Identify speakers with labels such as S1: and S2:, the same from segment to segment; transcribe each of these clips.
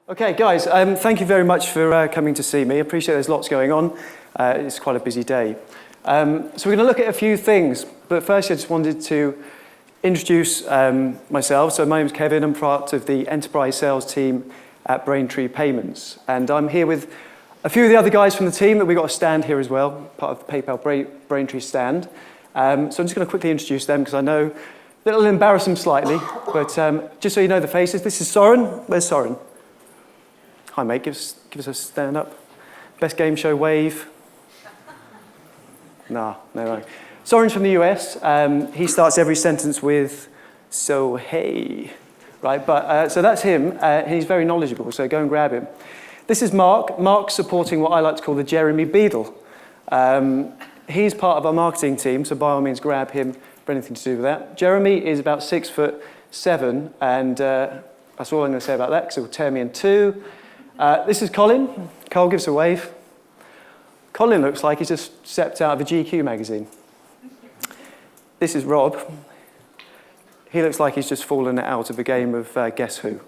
S1: Okay, guys, thank you very much for coming to see me. I appreciate there's lots going on. It's quite a busy day. So we're going to look at a few things, but first I just wanted to introduce myself. So my name's Kevin. I'm part of the enterprise sales team at Braintree Payments, and I'm here with a few of the other guys from the team that we've got a stand here as well, part of the PayPal Braintree stand. So I'm just going to quickly introduce them because I know that it'll embarrass them slightly, but just so you know the faces, this is Soren. Where's Soren? Hi mate, give us a stand up. Best game show wave. Nah, no way. Soren's from the US. He starts every sentence with, so hey, right? But so that's him. He's very knowledgeable, so go and grab him. This is Mark. Mark's supporting what I like to call the Jeremy Beadle. He's part of our marketing team, so by all means grab him for anything to do with that. Jeremy is about 6'7", and that's all I'm going to say about that because it will tear me in two. This is Colin. Cole gives a wave. Colin looks like he's just stepped out of a GQ magazine. This is Rob. He looks like he's just fallen out of a game of Guess Who.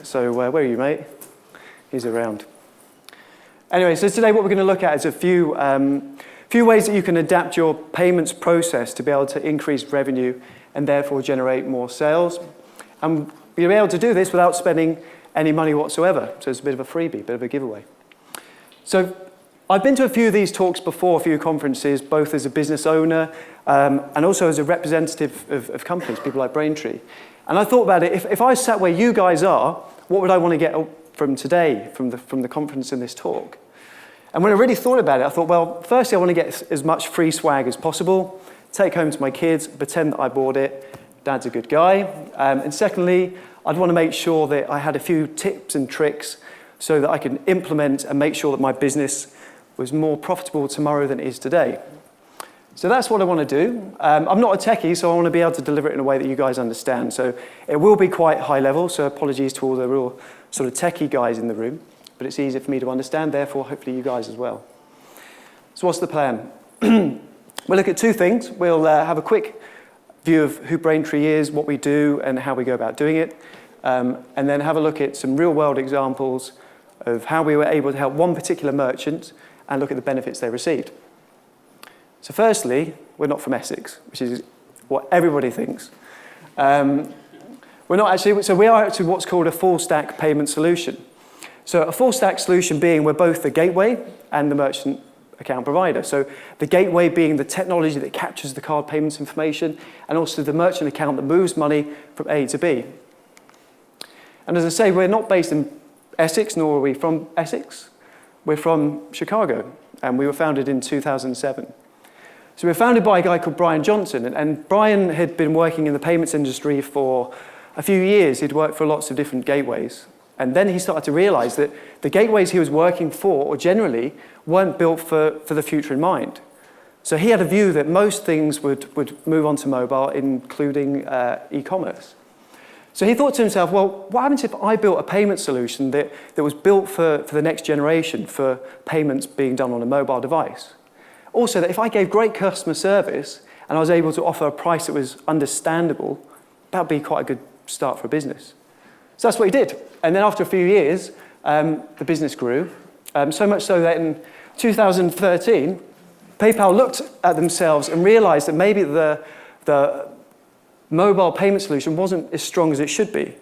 S1: So where are you, mate? He's around. Anyway, so today what we're going to look at is a few ways that you can adapt your payments process to be able to increase revenue and therefore generate more sales. And you'll be able to do this without spending any money whatsoever. So it's a bit of a freebie, a bit of a giveaway. So I've been to a few of these talks before, a few conferences, both as a business owner and also as a representative of companies, people like Braintree. And I thought about it, if I sat where you guys are, what would I want to get from today, from the conference and this talk? And when I really thought about it, I thought, well, firstly, I want to get as much free swag as possible, take home to my kids, pretend that I bought it, Dad's a good guy. And secondly, I'd want to make sure that I had a few tips and tricks so that I can implement and make sure that my business was more profitable tomorrow than it is today. So that's what I want to do. I'm not a techie, so I want to be able to deliver it in a way that you guys understand. So it will be quite high level, so apologies to all the real sort of techie guys in the room, but it's easier for me to understand, therefore hopefully you guys as well. So what's the plan? We'll look at two things. We'll have a quick view of who Braintree is, what we do, and how we go about doing it, and then have a look at some real-world examples of how we were able to help one particular merchant and look at the benefits they received. So firstly, we're not from Essex, which is what everybody thinks. We're not actually, so we are actually what's called a full-stack payment solution. So a full-stack solution being we're both the gateway and the merchant account provider. So the gateway being the technology that captures the card payments information and also the merchant account that moves money from A to B. And as I say, we're not based in Essex, nor are we from Essex. We're from Chicago, and we were founded in 2007. So we were founded by a guy called Brian Johnson, and Brian had been working in the payments industry for a few years. He'd worked for lots of different gateways. And then he started to realize that the gateways he was working for, or generally, weren't built for the future in mind. So he had a view that most things would move on to mobile, including e-commerce. So he thought to himself, well, what happens if I built a payment solution that was built for the next generation, for payments being done on a mobile device? Also, that if I gave great customer service and I was able to offer a price that was understandable, that would be quite a good start for a business. So that's what he did. And then after a few years, the business grew, so much so that in 2013, PayPal looked at themselves and realized that maybe the mobile payment solution wasn't as strong as it should be.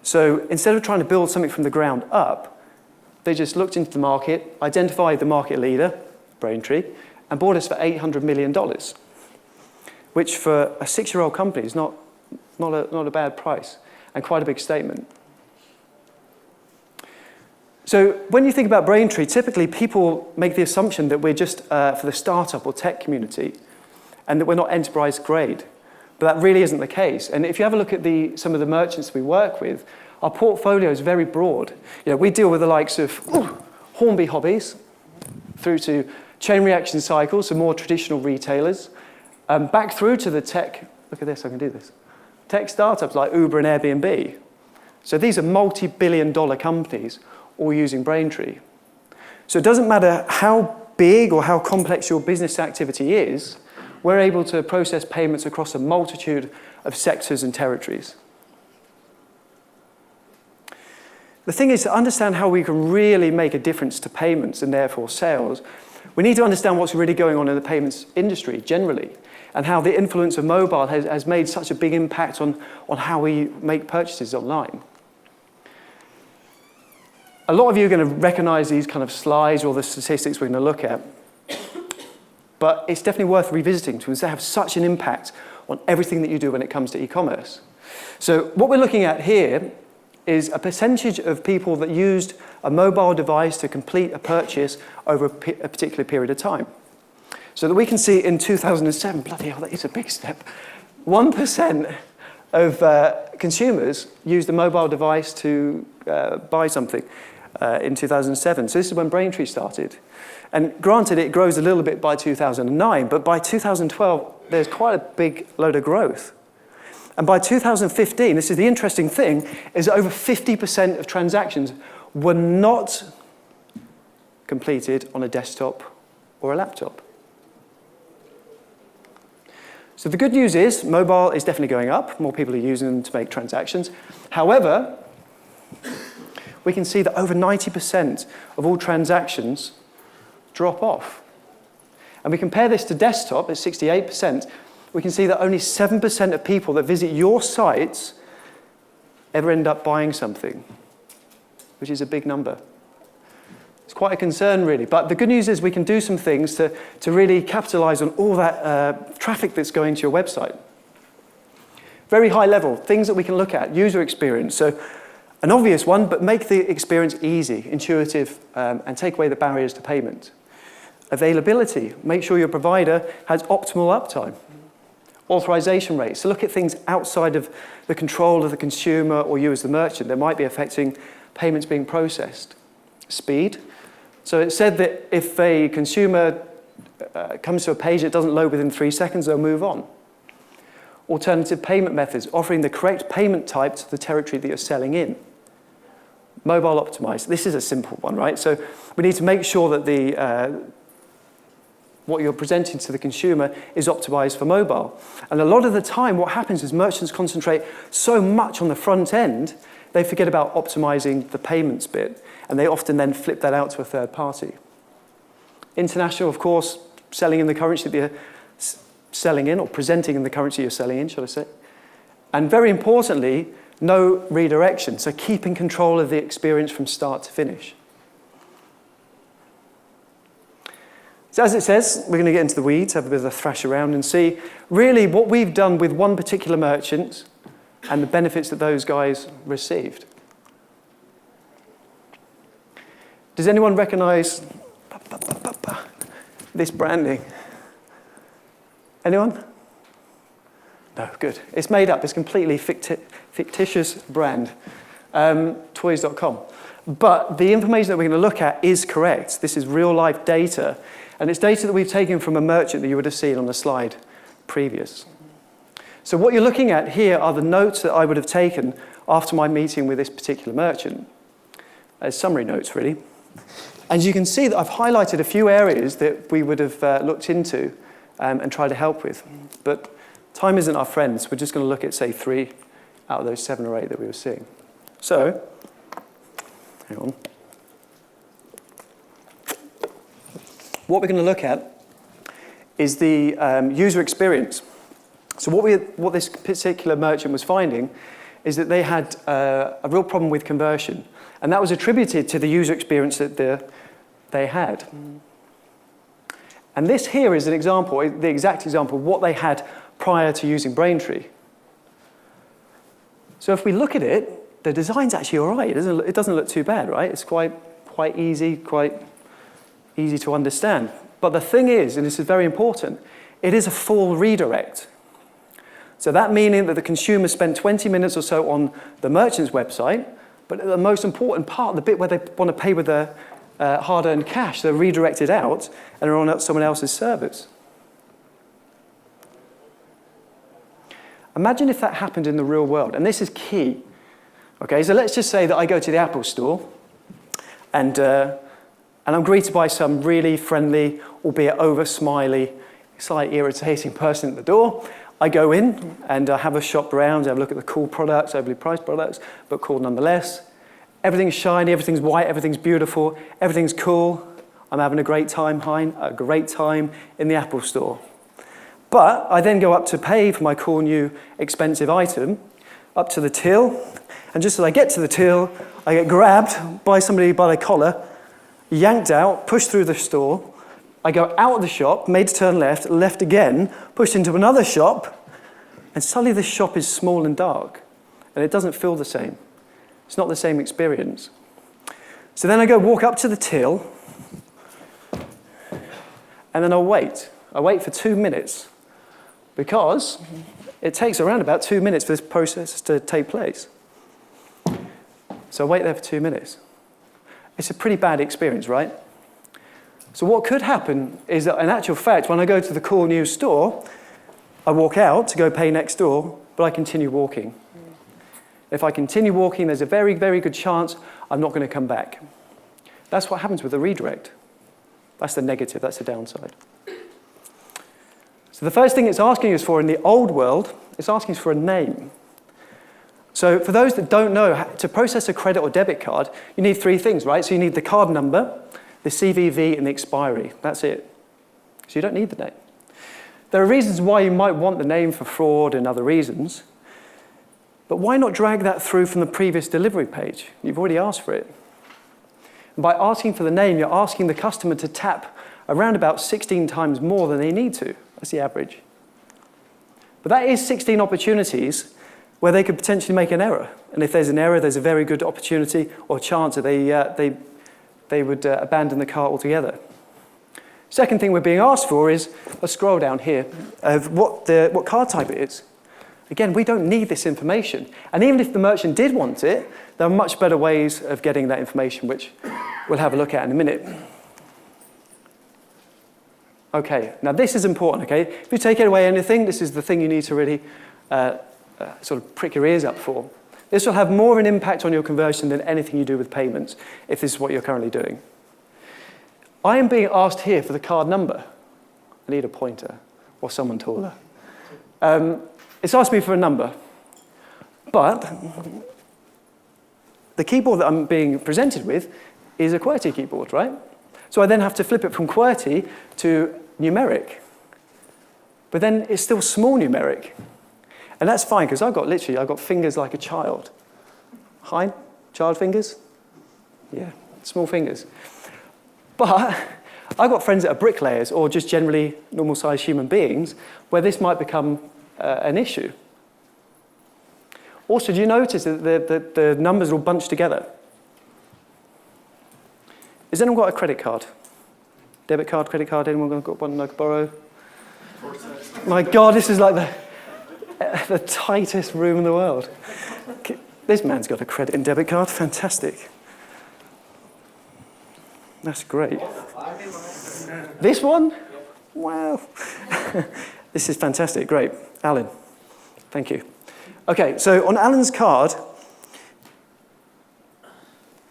S1: So instead of trying to build something from the ground up, they just looked into the market, identified the market leader, Braintree, and bought us for $800 million, which for a 6-year-old company is not a bad price and quite a big statement. So when you think about Braintree, typically people make the assumption that we're just for the startup or tech community and that we're not enterprise grade. But that really isn't the case. And if you have a look at some of the merchants we work with, our portfolio is very broad. You know, we deal with the likes of Hornby Hobbies through to Chain Reaction Cycles, so more traditional retailers, back through to the tech, look at this, I can do this, tech startups like Uber and Airbnb. So these are multi-billion-dollar companies all using Braintree. So it doesn't matter how big or how complex your business activity is, we're able to process payments across a multitude of sectors and territories. the thing is, to understand how we can really make a difference to payments and therefore sales, we need to understand what's really going on in the payments industry generally, and how the influence of mobile has made such a big impact on how we make purchases online. A lot of you are going to recognize these kind of slides or the statistics we're going to look at, but it's definitely worth revisiting because they have such an impact on everything that you do when it comes to e-commerce. So what we're looking at here is a percentage of people that used a mobile device to complete a purchase over a particular period of time. So that we can see in 2007, bloody hell, that is a big step, 1% of consumers used a mobile device to buy something in 2007. So this is when Braintree started. And granted, it grows a little bit by 2009, but by 2012, there's quite a big load of growth. And by 2015, this is the interesting thing, is that over 50% of transactions were not completed on a desktop or a laptop. So the good news is mobile is definitely going up. More people are using them to make transactions. However, we can see that over 90% of all transactions drop off. And we compare this to desktop at 68%. We can see that only 7% of people that visit your sites ever end up buying something, which is a big number. It's quite a concern, really. But the good news is we can do some things to really capitalize on all that traffic that's going to your website. Very high level, things that we can look at, user experience. So an obvious one, but make the experience easy, intuitive, and take away the barriers to payment. Availability, make sure your provider has optimal uptime. Authorization rates, so look at things outside of the control of the consumer or you as the merchant that might be affecting payments being processed. Speed, so it said that if a consumer comes to a page that doesn't load within 3 seconds, they'll move on. Alternative payment methods, offering the correct payment type to the territory that you're selling in. Mobile optimized, this is a simple one, right? So we need to make sure that what you're presenting to the consumer is optimized for mobile. And a lot of the time, what happens is merchants concentrate so much on the front end, they forget about optimizing the payments bit, and they often then flip that out to a third party. International, of course, selling in the currency that you're selling in, or presenting in the currency you're selling in, shall I say. And very importantly, no redirection, so keeping control of the experience from start to finish. So as it says, we're going to get into the weeds, have a bit of a thrash around and see really what we've done with one particular merchant and the benefits that those guys received. Does anyone recognize this branding? Anyone? No, good. It's made up. It's a completely fictitious brand, toys.com. But the information that we're going to look at is correct. This is real-life data. And it's data that we've taken from a merchant that you would have seen on the slide previous. So what you're looking at here are the notes that I would have taken after my meeting with this particular merchant. As summary notes, really. And you can see that I've highlighted a few areas that we would have looked into and tried to help with. But time isn't our friend, so we're just going to look at, say, 3 out of those 7 or 8 that we were seeing. So, hang on. What we're going to look at is the user experience. So what this particular merchant was finding is that they had a real problem with conversion. And that was attributed to the user experience that they had. And this here is an example, the exact example of what they had prior to using Braintree. So if we look at it, the design's actually all right. It doesn't look too bad, right? It's quite easy to understand. But the thing is, and this is very important, it is a full redirect. So that meaning that the consumer spent 20 minutes or so on the merchant's website, but the most important part, the bit where they want to pay with their hard-earned cash, they're redirected out and are on someone else's servers. Imagine if that happened in the real world, and this is key. Okay, so let's just say that I go to the Apple store and I'm greeted by some really friendly, albeit over-smiley, slightly irritating person at the door. I go in and I have a shop around, I have a look at the cool products, overly priced products, but cool nonetheless. Everything's shiny, everything's white, everything's beautiful, everything's cool. I'm having a great time in the Apple Store. But I then go up to pay for my cool new expensive item, up to the till, and just as I get to the till, I get grabbed by somebody by the collar, yanked out, pushed through the store. I go out of the shop, made to turn left, left again, pushed into another shop, and suddenly this shop is small and dark, and it doesn't feel the same. It's not the same experience. So then I go walk up to the till, and then I'll wait. I wait for 2 minutes, because it takes around about 2 minutes for this process to take place. So I wait there for 2 minutes. It's a pretty bad experience, right? So what could happen is that in actual fact, when I go to the cool new store, I walk out to go pay next door, but I continue walking. If I continue walking, there's a very, very good chance I'm not going to come back. That's what happens with a redirect. That's the negative, that's the downside. So the first thing it's asking us for in the old world, it's asking us for a name. So for those that don't know, to process a credit or debit card, you need 3 things, right? So you need the card number, the CVV, and the expiry. That's it. So you don't need the name. There are reasons why you might want the name for fraud and other reasons, but why not drag that through from the previous delivery page? You've already asked for it. And by asking for the name, you're asking the customer to tap around about 16 times more than they need to. That's the average. But that is 16 opportunities where they could potentially make an error. And if there's an error, there's a very good opportunity or chance that they would abandon the cart altogether. Second thing we're being asked for is, let's scroll down here, of what card type it is. Again, we don't need this information. And even if the merchant did want it, there are much better ways of getting that information, which we'll have a look at in a minute. Okay, now this is important, okay? If you take away anything, this is the thing you need to really sort of prick your ears up for. This will have more of an impact on your conversion than anything you do with payments, if this is what you're currently doing. I am being asked here for the card number. I need a pointer, or someone taller. It's asked me for a number, but the keyboard that I'm being presented with is a QWERTY keyboard, right? So I then have to flip it from QWERTY to numeric. But then it's still small numeric. And that's fine, because I've got fingers like a child. Hi, child fingers? Yeah, small fingers. But I've got friends that are bricklayers or just generally normal-sized human beings where this might become an issue. Also, do you notice that the numbers are all bunched together? Has anyone got a credit card? Debit card, credit card, anyone got one I could borrow? My God, this is like the tightest room in the world. This man's got a credit and debit card, fantastic. That's great. This one? Wow. This is fantastic, great. Alan, thank you. Okay, so on Alan's card,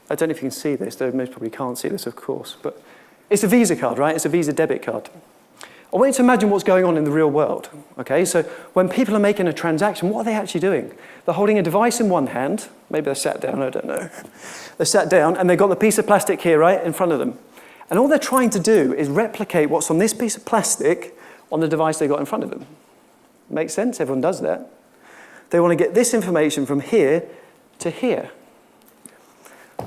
S1: I don't know if you can see this, though most probably can't see this, of course, but it's a Visa card, right? It's a Visa debit card. I want you to imagine what's going on in the real world, okay? So when people are making a transaction, what are they actually doing? They're holding a device in one hand, maybe they're sat down, I don't know. They're sat down and they've got the piece of plastic here, right, in front of them. And all they're trying to do is replicate what's on this piece of plastic on the device they've got in front of them. Makes sense? Everyone does that. They want to get this information from here to here.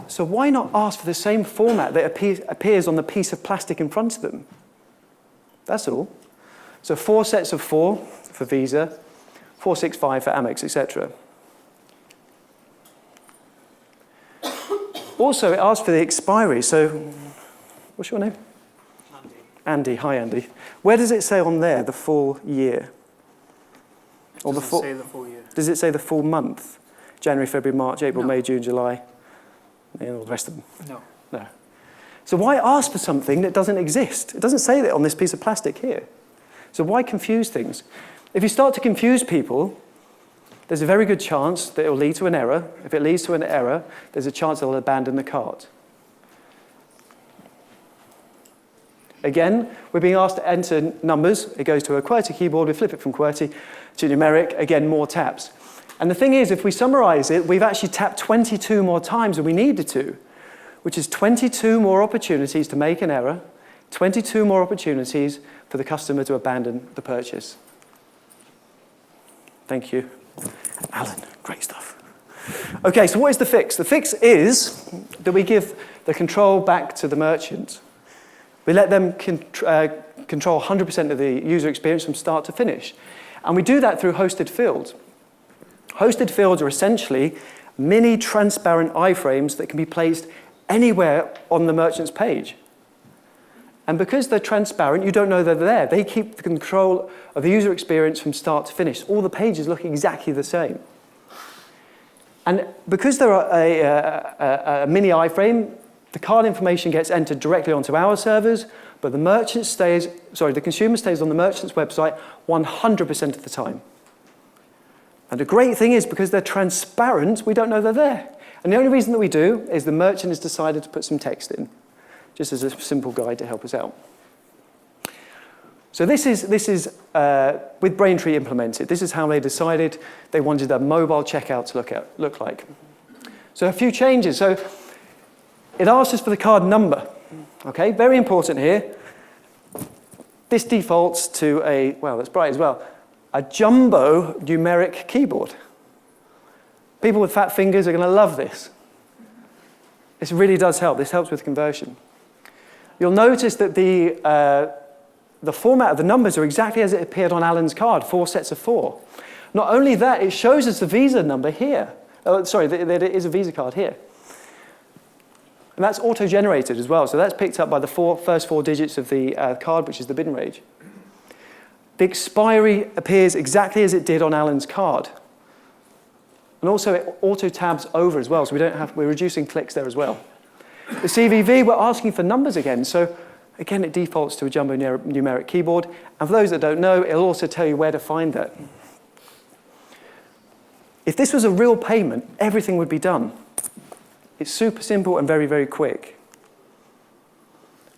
S1: So why not ask for the same format that appears on the piece of plastic in front of them? That's all. So 4 sets of 4 for Visa, 465 for Amex, etc. Also, it asks for the expiry. So what's your name?
S2: Andy.
S1: Andy. Hi, Andy. Where does it say on there the full year? Or
S2: Does it say the full year?
S1: Does it say the full month? January, February, March, April, May, June, July, and all the rest of them?
S2: No.
S1: No. So why ask for something that doesn't exist? It doesn't say that on this piece of plastic here. So why confuse things? If you start to confuse people, there's a very good chance that it will lead to an error. If it leads to an error, there's a chance they'll abandon the cart. Again, we're being asked to enter numbers. It goes to a QWERTY keyboard. We flip it from QWERTY to numeric. Again, more taps. And the thing is, if we summarize it, we've actually tapped 22 more times than we needed to, which is 22 more opportunities to make an error, 22 more opportunities for the customer to abandon the purchase. Thank you, Alan. Great stuff. Okay, so what is the fix? The fix is that we give the control back to the merchant. We let them control 100% of the user experience from start to finish. And we do that through hosted fields. Hosted fields are essentially mini transparent iframes that can be placed anywhere on the merchant's page. And because they're transparent, you don't know they're there. They keep the control of the user experience from start to finish. All the pages look exactly the same. And because they're a mini iframe, the card information gets entered directly onto our servers, but the consumer stays on the merchant's website 100% of the time. And the great thing is, because they're transparent, we don't know they're there. And the only reason that we do is the merchant has decided to put some text in, just as a simple guide to help us out. So this is with Braintree implemented. This is how they decided they wanted their mobile checkout to look like. So a few changes. So it asks us for the card number. Okay, very important here. This defaults to that's bright as well, a jumbo numeric keyboard. People with fat fingers are going to love this. This really does help. This helps with conversion. You'll notice that the format of the numbers are exactly as it appeared on Alan's card, 4 sets of 4. Not only that, it shows us the Visa number here. That it is a Visa card here. And that's auto-generated as well. So that's picked up by the first 4 digits of the card, which is the bin range. The expiry appears exactly as it did on Alan's card. And also it auto-tabs over as well, so we're reducing clicks there as well. The CVV, we're asking for numbers again. So again, it defaults to a jumbo numeric keyboard. And for those that don't know, it'll also tell you where to find that. If this was a real payment, everything would be done. It's super simple and very, very quick.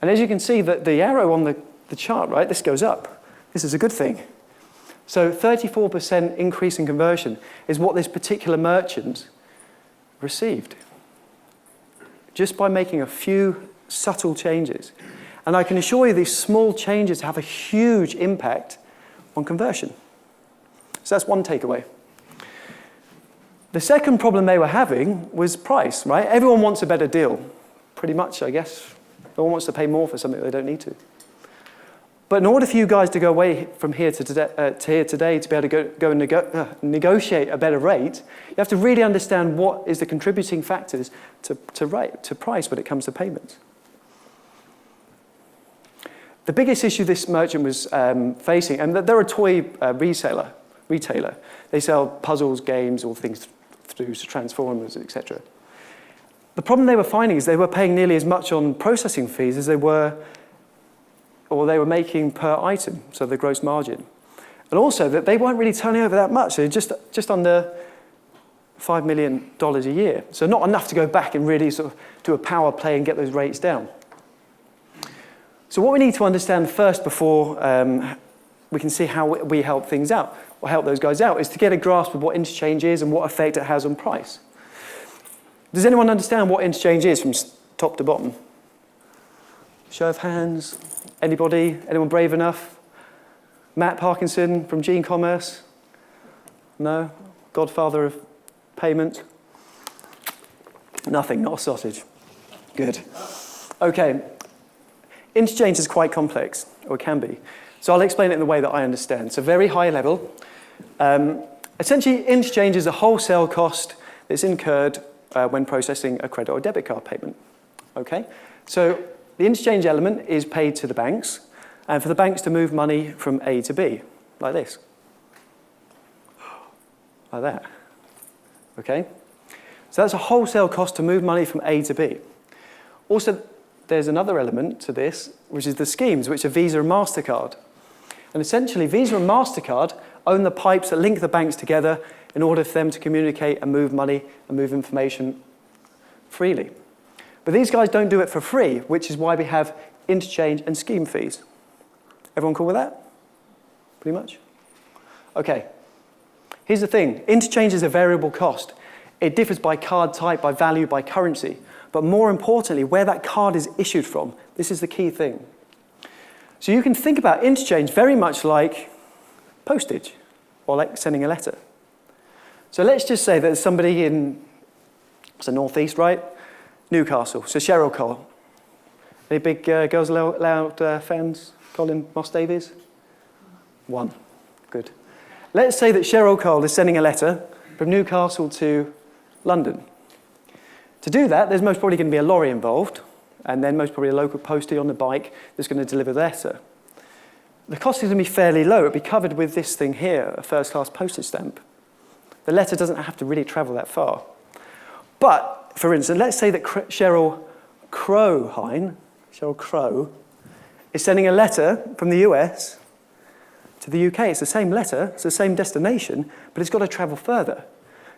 S1: And as you can see, the arrow on the chart, right, this goes up. This is a good thing. So 34% increase in conversion is what this particular merchant received, just by making a few subtle changes. And I can assure you these small changes have a huge impact on conversion. So that's one takeaway. The second problem they were having was price, right? Everyone wants a better deal, pretty much, I guess. No one wants to pay more for something they don't need to. But in order for you guys to go away from here to here today to be able to go and negotiate a better rate, you have to really understand what is the contributing factors to price when it comes to payments. The biggest issue this merchant was facing, and they're a toy retailer. They sell puzzles, games, all things through Transformers, etc. The problem they were finding is they were paying nearly as much on processing fees as they were making per item, so the gross margin. And also that they weren't really turning over that much. They're just under $5 million a year. So not enough to go back and really sort of do a power play and get those rates down. So what we need to understand first before we can see how we help things out, or help those guys out, is to get a grasp of what interchange is and what effect it has on price. Does anyone understand what interchange is from top to bottom? Show of hands. Anybody? Anyone brave enough? Matt Parkinson from Gene Commerce? No? Godfather of payment? Nothing, not a sausage. Good. Okay. Interchange is quite complex, or can be. So I'll explain it in the way that I understand. So very high level. Essentially, interchange is a wholesale cost that's incurred when processing a credit or debit card payment. Okay? So the interchange element is paid to the banks, and for the banks to move money from A to B, like this. Like that. Okay? So that's a wholesale cost to move money from A to B. Also, there's another element to this, which is the schemes, which are Visa and MasterCard. And essentially, Visa and MasterCard own the pipes that link the banks together in order for them to communicate and move money and move information freely. But these guys don't do it for free, which is why we have interchange and scheme fees. Everyone cool with that? Pretty much? Okay. Here's the thing. Interchange is a variable cost. It differs by card type, by value, by currency. But more importantly, where that card is issued from. This is the key thing. So you can think about interchange very much like postage or like sending a letter. So let's just say that there's somebody in, it's the northeast, right? Newcastle. So Cheryl Cole. Any big Girls Aloud fans? Colin Moss Davies? One. Good. Let's say that Cheryl Cole is sending a letter from Newcastle to London. To do that, there's most probably going to be a lorry involved, and then most probably a local postie on the bike that's going to deliver the letter. The cost is going to be fairly low. It'll be covered with this thing here, a first-class postage stamp. The letter doesn't have to really travel that far. But, for instance, let's say that Cheryl Crow is sending a letter from the US to the UK. It's the same letter, it's the same destination, but it's got to travel further.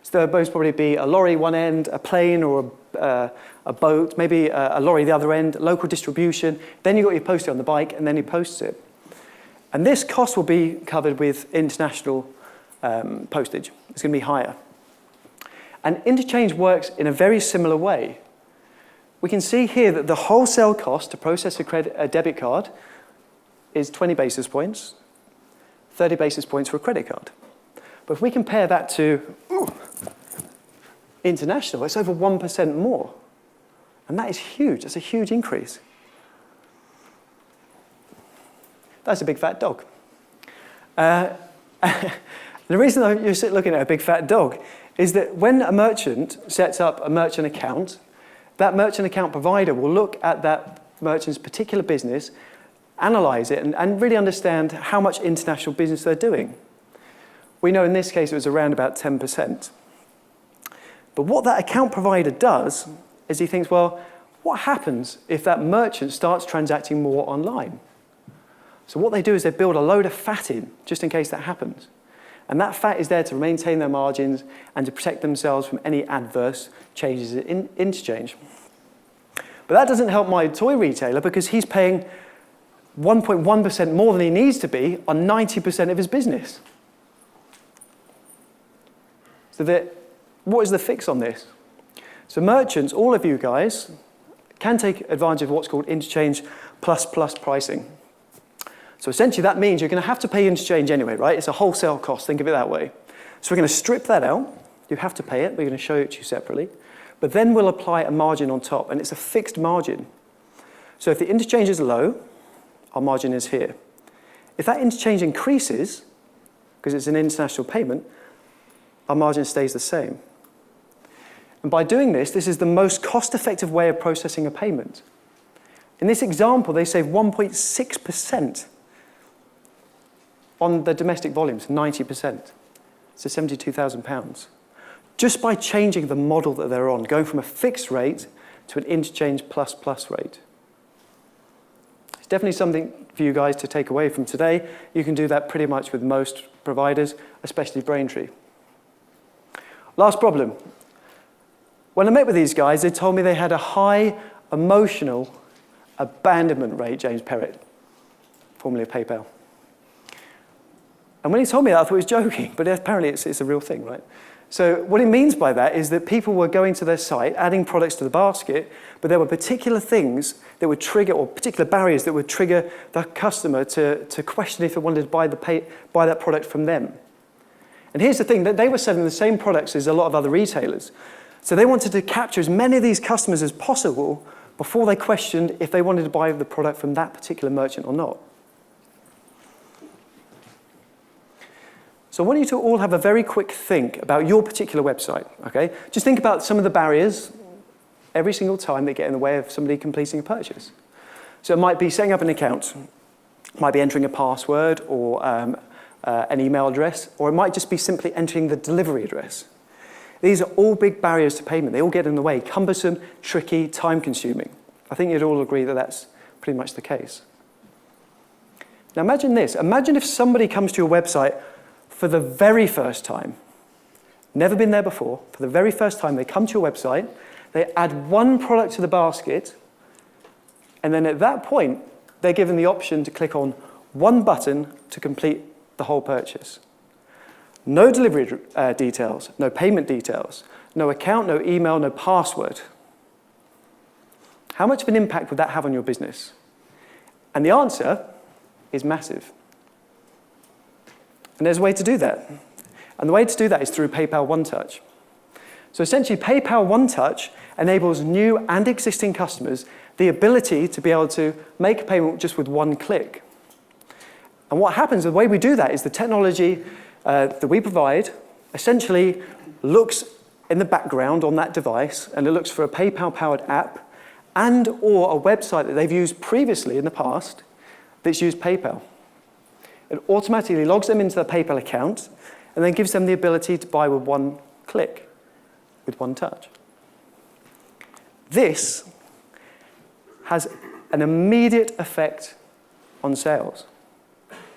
S1: So there'll most probably be a lorry one end, a plane or a boat, maybe a lorry the other end, local distribution. Then you've got your postie on the bike, and then he posts it. And this cost will be covered with international postage. It's going to be higher. And interchange works in a very similar way. We can see here that the wholesale cost to process a debit card is 20 basis points, 30 basis points for a credit card. But if we compare that to international, it's over 1% more. And that is huge. That's a huge increase. That's a big fat dog. The reason you're looking at a big fat dog is that when a merchant sets up a merchant account, that merchant account provider will look at that merchant's particular business, analyze it, and really understand how much international business they're doing. We know in this case it was around about 10%. But what that account provider does is he thinks, well, what happens if that merchant starts transacting more online? So what they do is they build a load of fat in, just in case that happens. And that fat is there to maintain their margins and to protect themselves from any adverse changes in interchange. But that doesn't help my toy retailer because he's paying 1.1% more than he needs to be on 90% of his business. So what is the fix on this? So merchants, all of you guys, can take advantage of what's called interchange plus pricing. So essentially that means you're going to have to pay interchange anyway, right? It's a wholesale cost, think of it that way. So we're going to strip that out. You have to pay it. We're going to show it to you separately. But then we'll apply a margin on top, and it's a fixed margin. So if the interchange is low, our margin is here. If that interchange increases, because it's an international payment, our margin stays the same. And by doing this, this is the most cost-effective way of processing a payment. In this example, they save 1.6% on the domestic volumes, 90%. So £72,000. Just by changing the model that they're on, going from a fixed rate to an interchange plus rate. It's definitely something for you guys to take away from today. You can do that pretty much with most providers, especially Braintree. Last problem. When I met with these guys, they told me they had a high emotional abandonment rate, James Perrett, formerly of PayPal. And when he told me that, I thought he was joking, but apparently it's a real thing, right? So what he means by that is that people were going to their site, adding products to the basket, but there were particular things that would trigger, or particular barriers that would trigger the customer to question if they wanted to buy that product from them. And here's the thing, that they were selling the same products as a lot of other retailers. So they wanted to capture as many of these customers as possible before they questioned if they wanted to buy the product from that particular merchant or not. So I want you to all have a very quick think about your particular website, okay? Just think about some of the barriers every single time they get in the way of somebody completing a purchase. So it might be setting up an account, it might be entering a password or an email address, or it might just be simply entering the delivery address. These are all big barriers to payment. They all get in the way, cumbersome, tricky, time-consuming. I think you'd all agree that that's pretty much the case. Now imagine this. Imagine if somebody comes to your website for the very first time, never been there before, for the very first time they come to your website, they add one product to the basket, and then at that point, they're given the option to click on one button to complete the whole purchase. No delivery details, no payment details, no account, no email, no password. How much of an impact would that have on your business? And the answer is massive. And there's a way to do that. And the way to do that is through PayPal One Touch. So essentially, PayPal One Touch enables new and existing customers the ability to be able to make a payment just with one click. And what happens, the way we do that is the technology that we provide essentially looks in the background on that device, and it looks for a PayPal-powered app and or a website that they've used previously in the past that's used PayPal. It automatically logs them into their PayPal account and then gives them the ability to buy with one click, with one touch. This has an immediate effect on sales.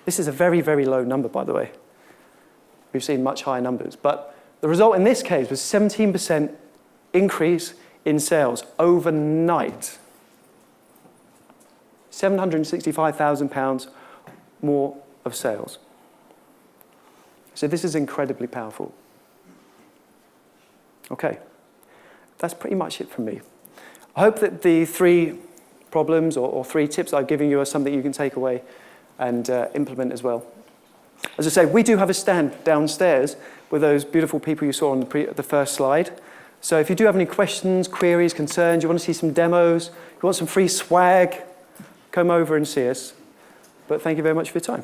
S1: This is a very, very low number, by the way. We've seen much higher numbers. But the result in this case was 17% increase in sales overnight. £765,000 more of sales. So this is incredibly powerful. Okay, that's pretty much it from me. I hope that the 3 problems or 3 tips I've given you are something you can take away and implement as well. As I say, we do have a stand downstairs with those beautiful people you saw on the first slide. So if you do have any questions, queries, concerns, you want to see some demos, you want some free swag, come over and see us. But thank you very much for your time.